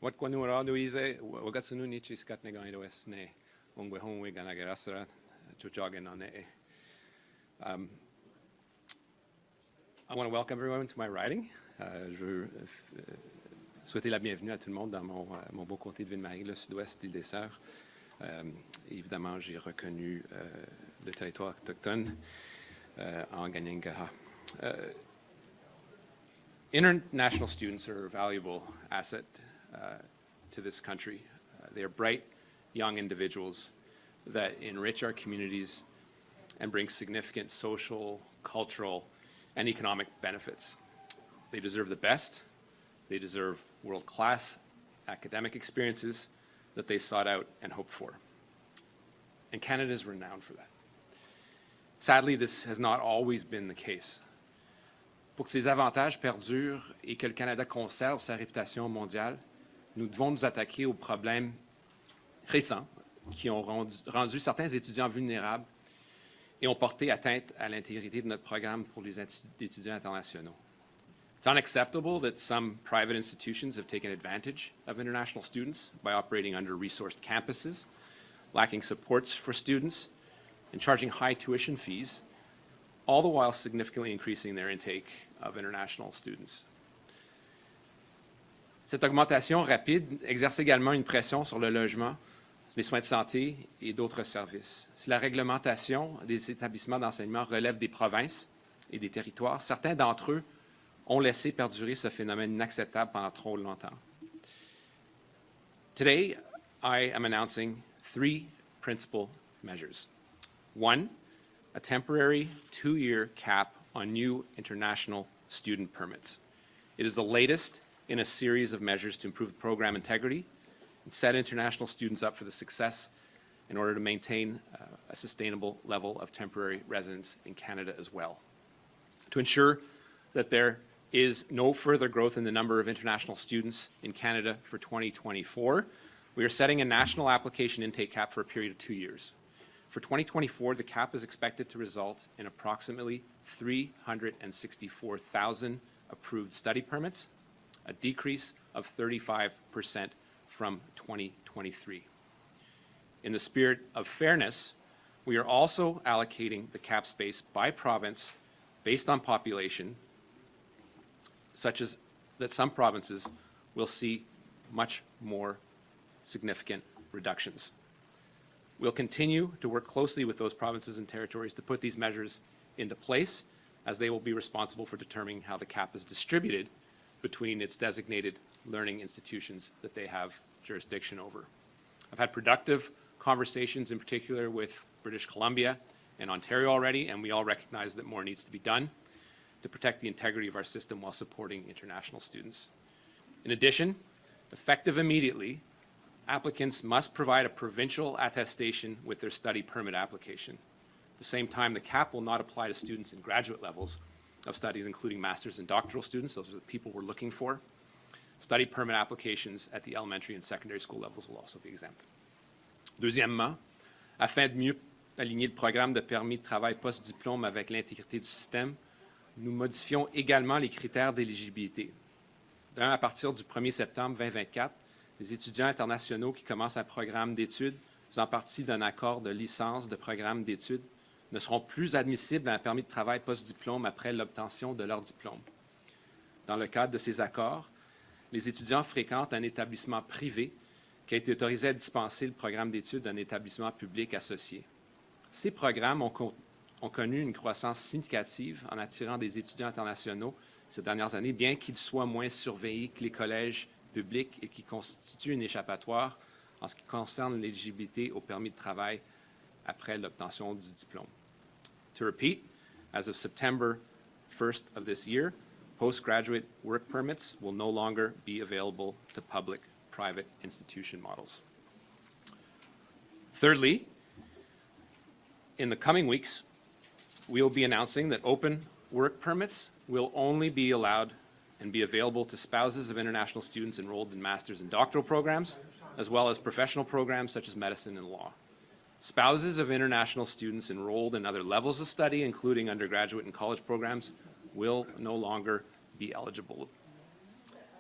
What kwanu raduize wagatsunu nichi skatnega idoesne ongwehonwe ganagerasara chuchagen on I want to welcome everyone to my riding. Je veux souhaiter la bienvenue à tout le monde dans mon beau comté de Ville-Marie, le sud-ouest d'Île des Sœurs. Évidemment, j'ai reconnu le territoire autochtone en Ganyangaha. International students are a valuable asset to this country. They are bright, young individuals that enrich our communities and bring significant social, cultural, and economic benefits. They deserve the best. They deserve world-class academic experiences that they sought out and hoped for. And Canada is renowned for that. Sadly, this has not always been the case. Pour que ces avantages perdurent et que le Canada conserve sa réputation mondiale, nous devons nous attaquer aux problèmes récents qui ont rendu certains étudiants vulnérables et ont porté atteinte à l'intégrité de notre programme pour les étudiants internationaux. It's unacceptable that some private institutions have taken advantage of international students by operating under-resourced campuses, lacking supports for students, and charging high tuition fees, all the while significantly increasing their intake of international students. Cette augmentation rapide exerce également une pression sur le logement, les soins de santé et d'autres services. Si la réglementation des établissements d'enseignement relève des provinces et des territoires, certains d'entre eux ont laissé perdurer ce phénomène inacceptable pendant trop longtemps. Today, I am announcing 3 principal measures. 1, a temporary 2-year cap on new international student permits. It is the latest in a series of measures to improve program integrity and set international students up for the success in order to maintain a sustainable level of temporary residence in Canada as well. To ensure that there is no further growth in the number of international students in Canada for 2024, we are setting a national application intake cap for a period of 2 years. For 2024, the cap is expected to result in approximately 364,000 approved study permits, a decrease of 35% from 2023. In the spirit of fairness, we are also allocating the cap space by province based on population, such as that some provinces will see much more significant reductions. We'll continue to work closely with those provinces and territories to put these measures into place, as they will be responsible for determining how the cap is distributed between its designated learning institutions that they have jurisdiction over. I've had productive conversations, in particular with British Columbia and Ontario already, and we all recognize that more needs to be done to protect the integrity of our system while supporting international students. In addition, effective immediately, applicants must provide a provincial attestation with their study permit application. At the same time, the cap will not apply to students in graduate levels of studies, including master's and doctoral students. Those are the people we're looking for. Study permit applications at the elementary and secondary school levels will also be exempt. Deuxièmement, afin de mieux aligner le programme de permis de travail post-diplôme avec l'intégrité du système, nous modifions également les critères d'éligibilité. À partir du 1er septembre 2024, les étudiants internationaux qui commencent un programme d'études faisant partie d'un accord de licence de programme d'études ne seront plus admissibles à un permis de travail post-diplôme après l'obtention de leur diplôme. Dans le cadre de ces accords, les étudiants fréquentent un établissement privé qui a été autorisé à dispenser le programme d'études d'un établissement public associé. Ces programmes ont connu une croissance significative en attirant des étudiants internationaux ces dernières années, bien qu'ils soient moins surveillés que les collèges publics et qui constituent une échappatoire en ce qui concerne l'éligibilité au permis de travail après l'obtention du diplôme. To repeat, as of September 1st of this year, postgraduate work permits will no longer be available to public-private institution models. Thirdly, in the coming weeks, we will be announcing that open work permits will only be allowed and be available to spouses of international students enrolled in master's and doctoral programs, as well as professional programs such as medicine and law. Spouses of international students enrolled in other levels of study, including undergraduate and college programs, will no longer be eligible.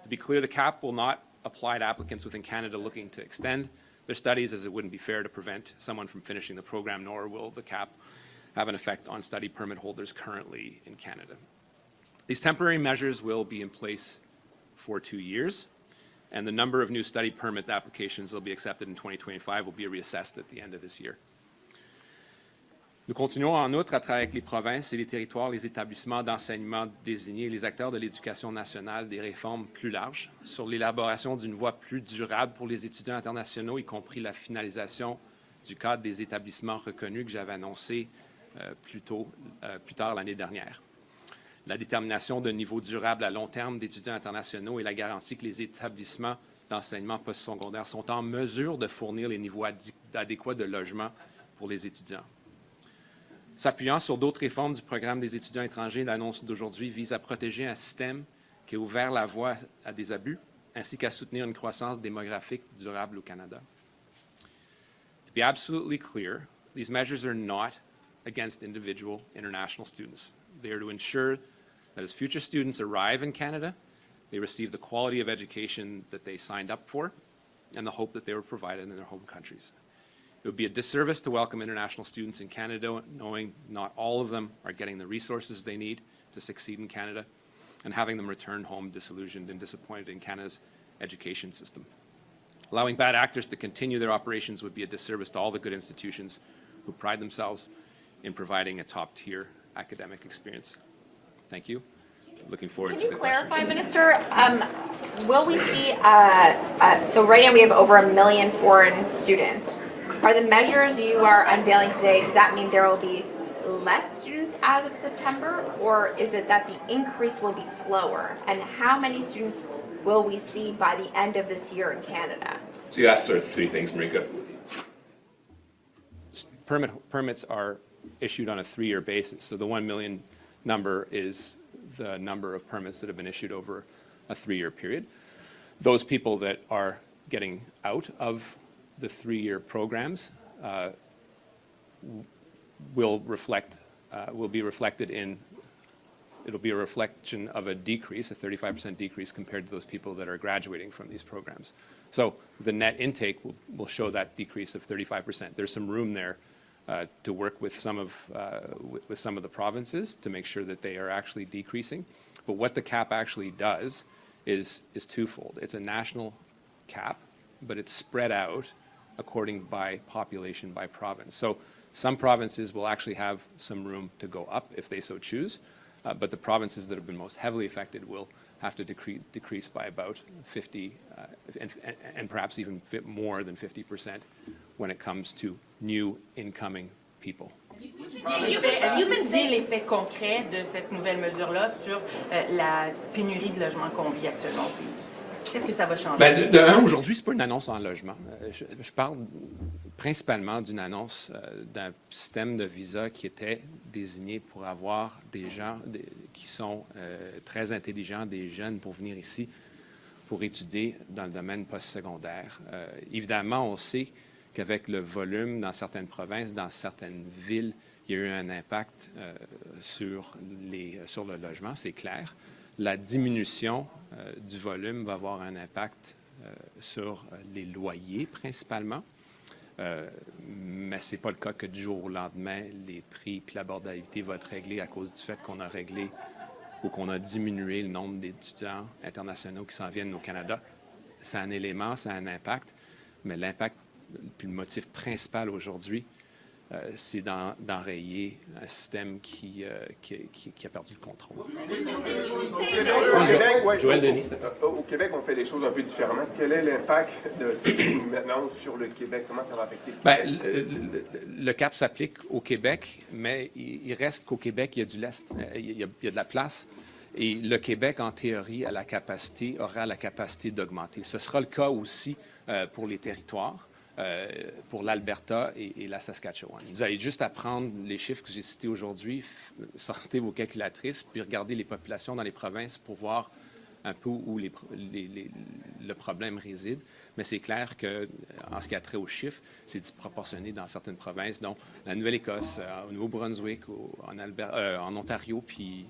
To be clear, the cap will not applied applicants within Canada looking to extend their studies, as it wouldn't be fair to prevent someone from finishing the program, nor will the cap have an effect on study permit holders currently in Canada. These temporary measures will be in place for 2 years, and the number of new study permit applications that will be accepted in 2025 will be reassessed at the end of this year. Nous continuons en outre à travailler avec les provinces et les territoires, les établissements d'enseignement désignés et les acteurs de l'éducation nationale des réformes plus larges sur l'élaboration d'une voie plus durable pour les étudiants internationaux, y compris la finalisation du cadre des établissements reconnus que j'avais annoncé plus tard l'année dernière. La détermination d'un niveau durable à long terme d'étudiants internationaux et la garantie que les établissements d'enseignement postsecondaire sont en mesure de fournir les niveaux adéquats de logement pour les étudiants. S'appuyant sur d'autres réformes du programme des étudiants étrangers, l'annonce d'aujourd'hui vise à protéger un système qui a ouvert la voie à des abus, ainsi qu'à soutenir une croissance démographique durable au Canada. To be absolutely clear, these measures are not against individual international students. They are to ensure that as future students arrive in Canada, they receive the quality of education that they signed up for and the hope that they were provided in their home countries. It would be a disservice to welcome international students in Canada, knowing not all of them are getting the resources they need to succeed in Canada, and having them return home disillusioned and disappointed in Canada's education system. Allowing bad actors to continue their operations would be a disservice to all the good institutions who pride themselves in providing a top-tier academic experience. Thank you. Looking forward to the questions. Can you clarify, Minister? Will we see, so right now we have over 1 million foreign students. Are the measures you are unveiling today, does that mean there will be less students as of September, or is it that the increase will be slower? And how many students will we see by the end of this year in Canada? So you asked sort of 3 things, Marika. Permits are issued on a 3-year basis. So the 1 million number is the number of permits that have been issued over a 3-year period. Those people that are getting out of the 3-year programs will be reflected in, it'll be a reflection of a decrease, a 35% decrease compared to those people that are graduating from these programs. So the net intake will show that decrease of 35%. There's some room there to work with some of the provinces to make sure that they are actually decreasing. But what the cap actually does is twofold. It's a national cap, but it's spread out according by population by province. So some provinces will actually have some room to go up if they so choose, but the provinces that have been most heavily affected will have to decrease by about 50, and perhaps even more than 50% when it comes to new incoming people. Avez-vous étudié l'effet concret de cette nouvelle mesure-là sur la pénurie de logements qu'on vit actuellement au pays? Qu'est-ce que ça va changer? Aujourd'hui, ce n'est pas une annonce en logement. Je parle principalement d'une annonce d'un système de visa qui était désigné pour avoir des gens qui sont très intelligents, des jeunes pour venir ici pour étudier dans le domaine postsecondaire. Évidemment, on sait qu'avec le volume dans certaines provinces, dans certaines villes, il y a eu un impact sur le logement, c'est clair. La diminution du volume va avoir un impact sur les loyers principalement, mais ce n'est pas le cas que du jour au lendemain, les prix et l'abordabilité vont être réglés à cause du fait qu'on a réglé ou qu'on a diminué le nombre d'étudiants internationaux qui s'en viennent au Canada. C'est un élément, c'est un impact, mais l'impact, puis le motif principal aujourd'hui, c'est d'enrayer un système qui a perdu le contrôle. Joël Denis. Au Québec, on fait des choses un peu différemment. Quel est l'impact de cette annonce sur le Québec? Comment ça va affecter le Québec? Le cap s'applique au Québec, mais il reste qu'au Québec, il y a du lest, il y a de la place. Et le Québec, en théorie, aura la capacité d'augmenter. Ce sera le cas aussi pour les territoires. Pour l'Alberta et la Saskatchewan. Vous avez juste à prendre les chiffres que j'ai cités aujourd'hui, sortez vos calculatrices, puis regardez les populations dans les provinces pour voir un peu où le problème réside. Mais c'est clair qu'en ce qui a trait aux chiffres, c'est disproportionné dans certaines provinces, dont la Nouvelle-Écosse, au Nouveau-Brunswick, en Ontario, puis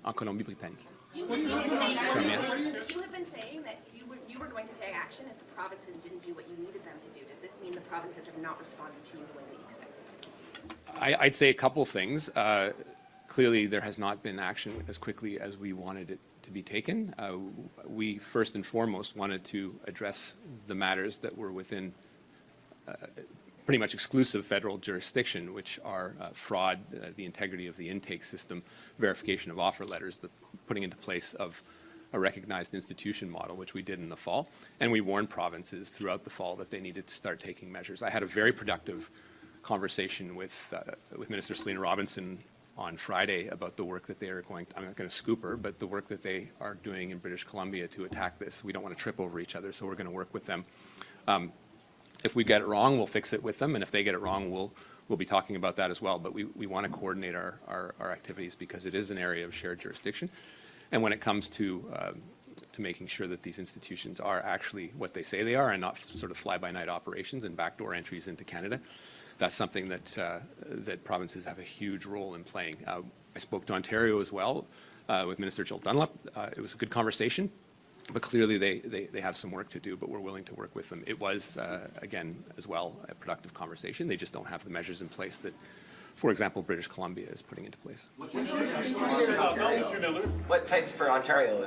en Colombie-Britannique. You have been saying that you were action if the provinces didn't do what you needed them to do? Does this mean the provinces have not responded to you the way that you expected? I'd say a couple of things. Clearly, there has not been action as quickly as we wanted it to be taken. We first and foremost wanted to address the matters that were within pretty much exclusive federal jurisdiction, which are fraud, the integrity of the intake system, verification of offer letters, the putting into place of a recognized institution model, which we did in the fall. And we warned provinces throughout the fall that they needed to start taking measures. I had a very productive conversation with Minister Selina Robinson on Friday about the work that they are going to, I'm not going to scoop her, but the work that they are doing in British Columbia to attack this. We don't want to trip over each other, so we're going to work with them. If we get it wrong, we'll fix it with them, and if they get it wrong, we'll be talking about that as well. But we want to coordinate our activities because it is an area of shared jurisdiction. And when it comes to making sure that these institutions are actually what they say they are and not sort of fly-by-night operations and backdoor entries into Canada, that's something that that provinces have a huge role in playing. I spoke to Ontario as well with Minister Jill Dunlop. It was a good conversation, but clearly they have some work to do, but we're willing to work with them. It was, again, as well, a productive conversation. They just don't have the measures in place that, for example, British Columbia is putting into place. What types for Ontario?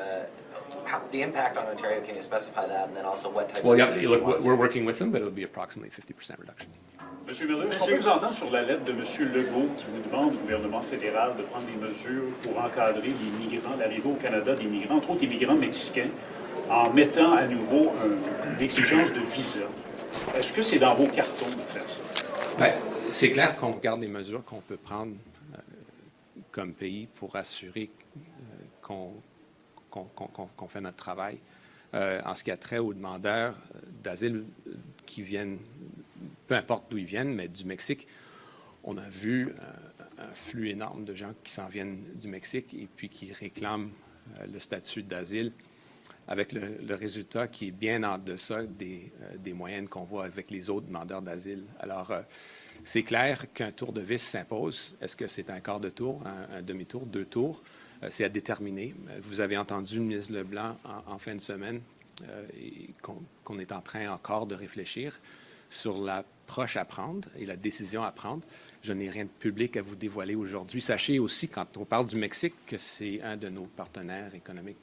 The impact on Ontario, can you specify that? And then also what types Well, yeah, look, we're working with them, but it'll be approximately 50% reduction. Monsieur Miller, est-ce qu'on peut vous entendre sur la lettre de Monsieur Legault qui vous demande au gouvernement fédéral de prendre des mesures pour encadrer les migrants, l'arrivée au Canada des migrants, entre autres les migrants mexicains, en mettant à nouveau l'exigence de visa? Est-ce que c'est dans vos cartons de faire ça? Ben, c'est clair qu'on regarde les mesures qu'on peut prendre comme pays pour assurer qu'on fait notre travail. En ce qui a trait aux demandeurs d'asile qui viennent, peu importe d'où ils viennent, mais du Mexique, on a vu un flux énorme de gens qui s'en viennent du Mexique et puis qui réclament le statut d'asile, avec le résultat qui est bien en deçà des moyennes qu'on voit avec les autres demandeurs d'asile. Alors, c'est clair qu'un tour de vis s'impose. Est-ce que c'est un quart de tour, un demi-tour, 2 tours? C'est à déterminer. Vous avez entendu le ministre Leblanc en fin de semaine qu'on est en train encore de réfléchir sur l'approche à prendre et la décision à prendre. Je n'ai rien de public à vous dévoiler aujourd'hui. Sachez aussi, quand on parle du Mexique, que c'est un de nos partenaires économiques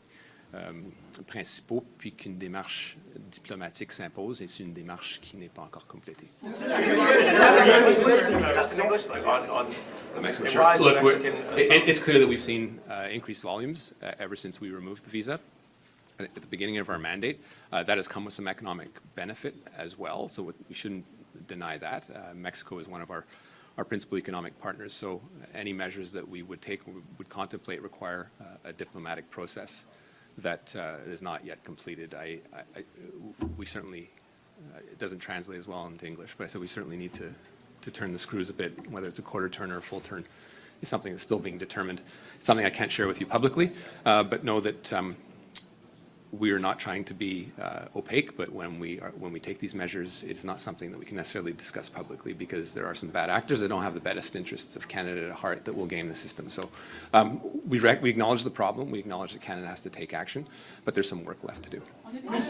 principaux, puis qu'une démarche diplomatique s'impose, et c'est une démarche qui n'est pas encore complétée. Look, it's clear that we've seen increased volumes ever since we removed the visa at the beginning of our mandate. That has come with some economic benefit as well, so we shouldn't deny that. Mexico is one of our principal economic partners, so any measures that we would take, would contemplate, require a diplomatic process that is not yet completed. We certainly, it doesn't translate as well into English, but I said we certainly need to turn the screws a bit, whether it's a quarter turn or a full turn. It's something that's still being determined. It's something I can't share with you publicly, but know that we are not trying to be opaque, but when we take these measures, it's not something that we can necessarily discuss publicly because there are some bad actors that don't have the best interests of Canada at heart that will game the system. So we acknowledge the problem, we acknowledge that Canada has to take action, but there's some work left to do. I'll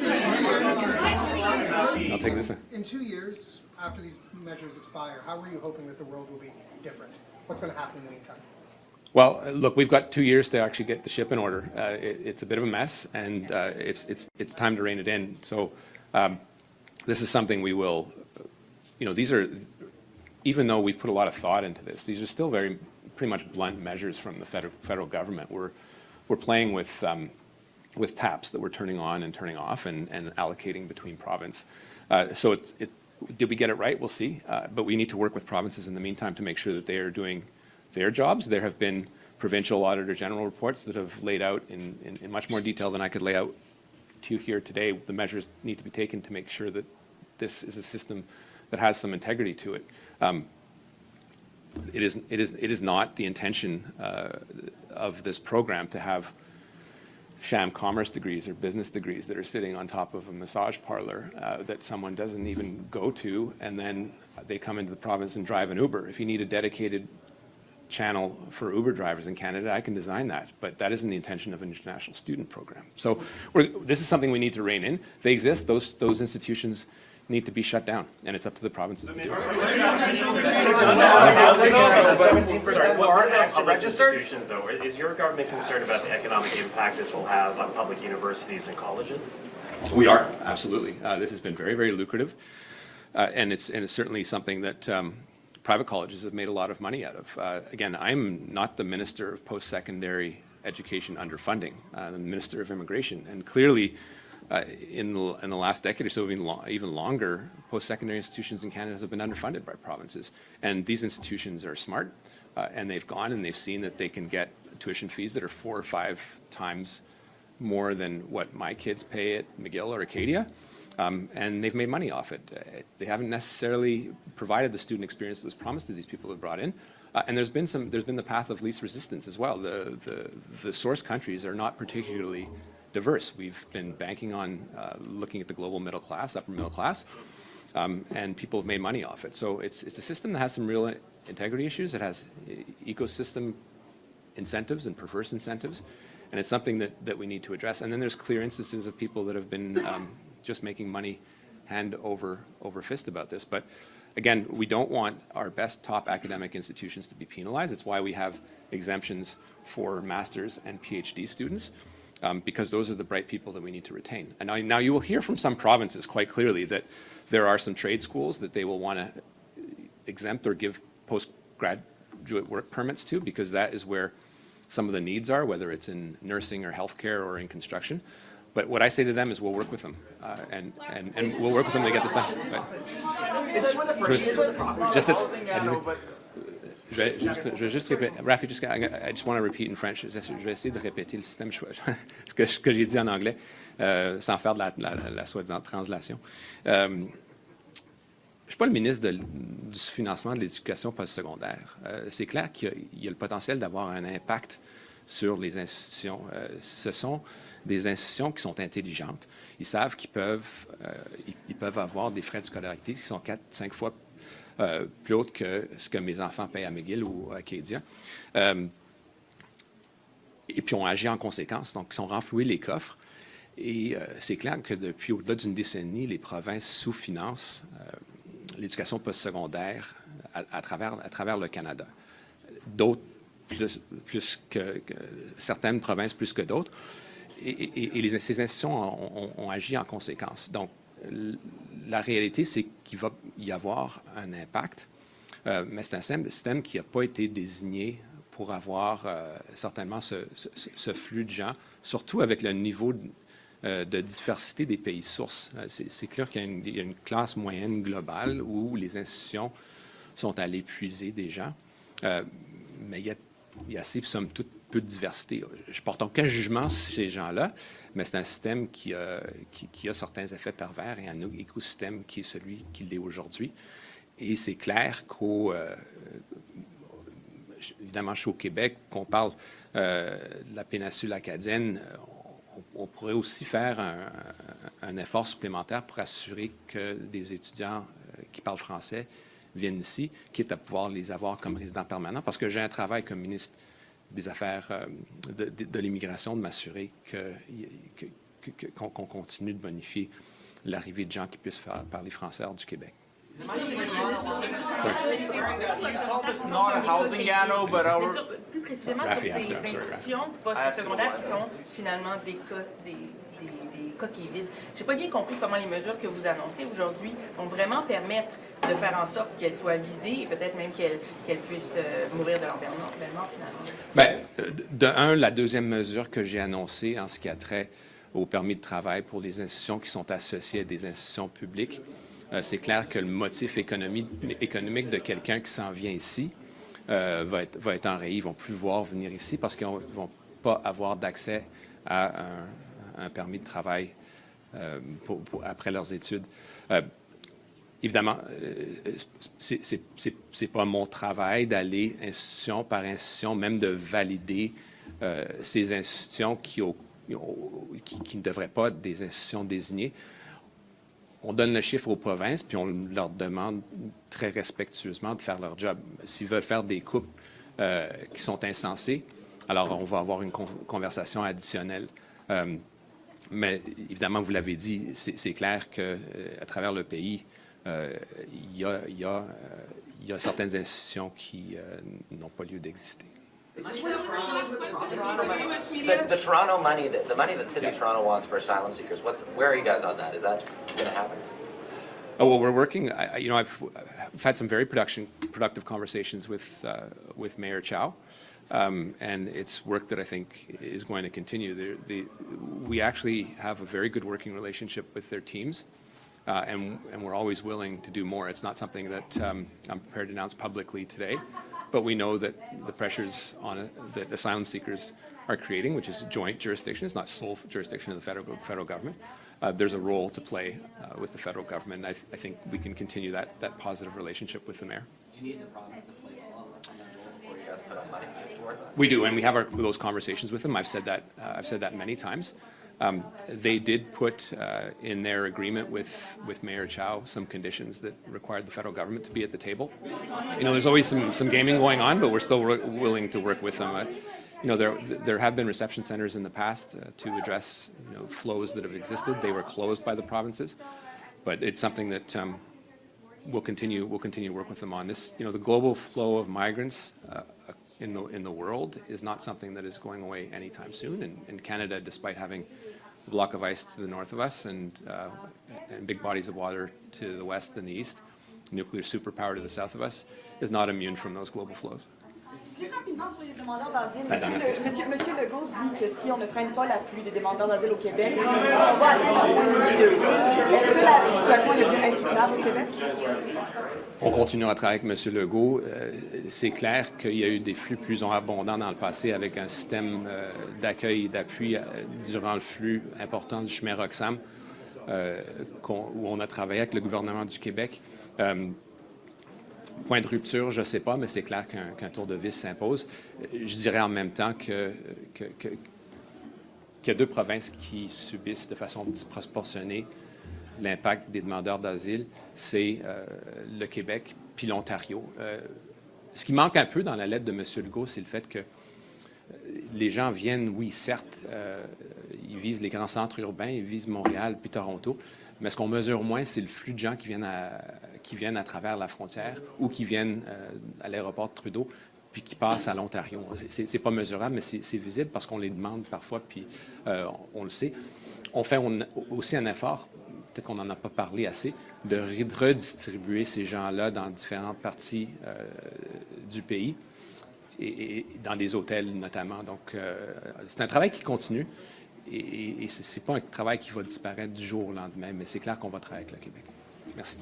take this. In 2 years, after these measures expire, how are you hoping that the world will be different? What's going to happen in the meantime? Well, look, we've got 2 years to actually get the ship in order. It's a bit of a mess, and it's time to rein it in. So this is something we will, these are, even though we've put a lot of thought into this, these are still pretty much blunt measures from the federal government. We're playing with taps that we're turning on and turning off and allocating between province. So did we get it right? We'll see. But we need to work with provinces in the meantime to make sure that they are doing their jobs. There have been provincial Auditor General reports that have laid out in much more detail than I could lay out to you here today the measures need to be taken to make sure that this is a system that has some integrity to it. It is not the intention of this program to have sham commerce degrees or business degrees that are sitting on top of a massage parlor that someone doesn't even go to, and then they come into the province and drive an Uber. If you need a dedicated channel for Uber drivers in Canada, I can design that, but that isn't the intention of an international student program. So this is something we need to rein in. They exist, those institutions need to be shut down, and it's up to the provinces to do it. 17% aren't actually registered? Institutions, though, is your government concerned about the economic impact this will have on public universities and colleges? We are, absolutely. This has been very, very lucrative, and it's certainly something that private colleges have made a lot of money out of. Again, I'm not the Minister of Post-Secondary Education underfunding. I'm the Minister of Immigration, and clearly in the last decade or so, even longer, post-secondary institutions in Canada have been underfunded by provinces. And these institutions are smart, and they've gone and they've seen that they can get tuition fees that are 4 or 5 times more than what my kids pay at McGill or Acadia, and they've made money off it. They haven't necessarily provided the student experience that was promised to these people who brought in. And there's been the path of least resistance as well. The source countries are not particularly diverse. We've been banking on looking at the global middle class, upper middle class, and people have made money off it. So it's a system that has some real integrity issues. It has ecosystem incentives and perverse incentives, and it's something that we need to address. And then there's clear instances of people that have been just making money hand over fist about this. But again, we don't want our best top academic institutions to be penalized. It's why we have exemptions for master's and PhD students. Because those are the bright people that we need to retain. And now you will hear from some provinces quite clearly that there are some trade schools that they will want to exempt or give postgraduate work permits to, because that is where some of the needs are, whether it's in nursing or healthcare or in construction. But what I say to them is we'll work with them, and we'll work with them to get this done. Is this where the Je vais juste répéter. Rafi, I just want to repeat in French. Je vais essayer de répéter le système, ce que j'ai dit en anglais, sans faire de la soi-disant translation. Je ne suis pas le ministre du financement de l'éducation postsecondaire. C'est clair qu'il y a le potentiel d'avoir un impact sur les institutions. Ce sont des institutions qui sont intelligentes. Ils savent qu'ils peuvent avoir des frais de scolarité qui sont 4-5 fois plus haute que ce que mes enfants payent à McGill ou à Acadia. Et puis, on agit en conséquence. Donc, ils ont renfloué les coffres. Et c'est clair que depuis au-delà d'une décennie, les provinces sous-financent l'éducation postsecondaire à travers le Canada. D'autres, plus que certaines provinces plus que d'autres. Et ces institutions ont agi en conséquence. Donc, la réalité, c'est qu'il va y avoir un impact, mais c'est un système qui n'a pas été désigné pour avoir certainement ce flux de gens, surtout avec le niveau de diversité des pays sources. C'est clair qu'il y a une classe moyenne globale où les institutions sont allées puiser des gens, mais il y a assez, somme toute, peu de diversité. Je porte aucun jugement sur ces gens-là, mais c'est un système qui a certains effets pervers et un écosystème qui est celui qu'il est aujourd'hui. Et c'est clair évidemment, je suis au Québec, qu'on parle de la péninsule acadienne, on pourrait aussi faire un effort supplémentaire pour assurer que des étudiants qui parlent français viennent ici, quitte à pouvoir les avoir comme résidents permanents, parce que j'ai un travail comme ministre des Affaires de l'immigration, de m'assurer qu'on continue de bonifier l'arrivée de gens qui puissent parler français hors du Québec. Plus précisément, sur ces institutions postsecondaires qui sont finalement des coquilles vides. Je n'ai pas bien compris comment les mesures que vous annoncez aujourd'hui vont vraiment permettre de faire en sorte qu'elles soient visées et peut-être même qu'elles puissent mourir de l'environnement finalement. Bien, de un, la deuxième mesure que j'ai annoncée en ce qui a trait au permis de travail pour les institutions qui sont associées à des institutions publiques, c'est clair que le motif économique de quelqu'un qui s'en vient ici va être enrayé. Ils ne vont plus voir venir ici parce qu'ils ne vont pas avoir d'accès à un permis de travail après leurs études. Évidemment, c'est pas mon travail d'aller institution par institution, même de valider ces institutions qui ne devraient pas être des institutions désignées. On donne le chiffre aux provinces, puis on leur demande très respectueusement de faire leur job. S'ils veulent faire des coupes qui sont insensés, alors on va avoir une conversation additionnelle. Mais évidemment, vous l'avez dit, c'est clair qu'à travers le pays, il y a certaines institutions qui n'ont pas lieu d'exister. The Toronto money, the money that the City of Toronto wants for asylum seekers, where are you guys on that? Is that going to happen? Oh, well, we're working. I've had some very productive conversations with Mayor Chow, and it's work that I think is going to continue. We actually have a very good working relationship with their teams, and we're always willing to do more. It's not something that I'm prepared to announce publicly today, but we know that the pressures on it, that asylum seekers are creating, which is joint jurisdiction, it's not sole jurisdiction of the federal government. There's a role to play with the federal government, and I think we can continue that positive relationship with the mayor. Do you need the province to play a role on that role before you guys put up money towards it? We do, and we have those conversations with them. I've said that many times. They did put in their agreement with Mayor Chow some conditions that required the federal government to be at the table. There's always some gaming going on, but we're still willing to work with them. There have been reception centers in the past to address flows that have existed. They were closed by the provinces, but it's something that we'll continue to work with them on. This, the global flow of migrants in the world is not something that is going away anytime soon. And Canada, despite having a block of ice to the north of us and big bodies of water to the west and the east, nuclear superpower to the south of us, is not immune from those global flows. Juste rapidement sur les demandeurs d'asile, Monsieur Legault dit que si on ne freine pas l'afflux des demandeurs d'asile au Québec, on va atteindre un point de mesure. Est-ce que la situation est devenue insoutenable au Québec? On continuera à travailler avec M. Legault. C'est clair qu'il y a eu des flux plus abondants dans le passé avec un système d'accueil et d'appui durant le flux important du chemin Roxham, où on a travaillé avec le gouvernement du Québec. Point de rupture, je ne sais pas, mais c'est clair qu'un tour de vis s'impose. Je dirais en même temps qu'il y a deux provinces qui subissent de façon disproportionnée l'impact des demandeurs d'asile, c'est le Québec puis l'Ontario. Ce qui manque un peu dans la lettre de M. Legault, c'est le fait que les gens viennent, oui, certes, ils visent les grands centres urbains, ils visent Montréal puis Toronto, mais ce qu'on mesure moins, c'est le flux de gens qui viennent à travers la frontière ou qui viennent à l'aéroport de Trudeau puis qui passent à l'Ontario. C'est pas mesurable, mais c'est visible parce qu'on les demande parfois, puis on le sait. On fait aussi un effort, peut-être qu'on n'en a pas parlé assez, de redistribuer ces gens-là dans différentes parties du pays et dans des hôtels notamment. Donc, c'est un travail qui continue. Et ce n'est pas un travail qui va disparaître du jour au lendemain, mais c'est clair qu'on va travailler avec le Québec. Merci.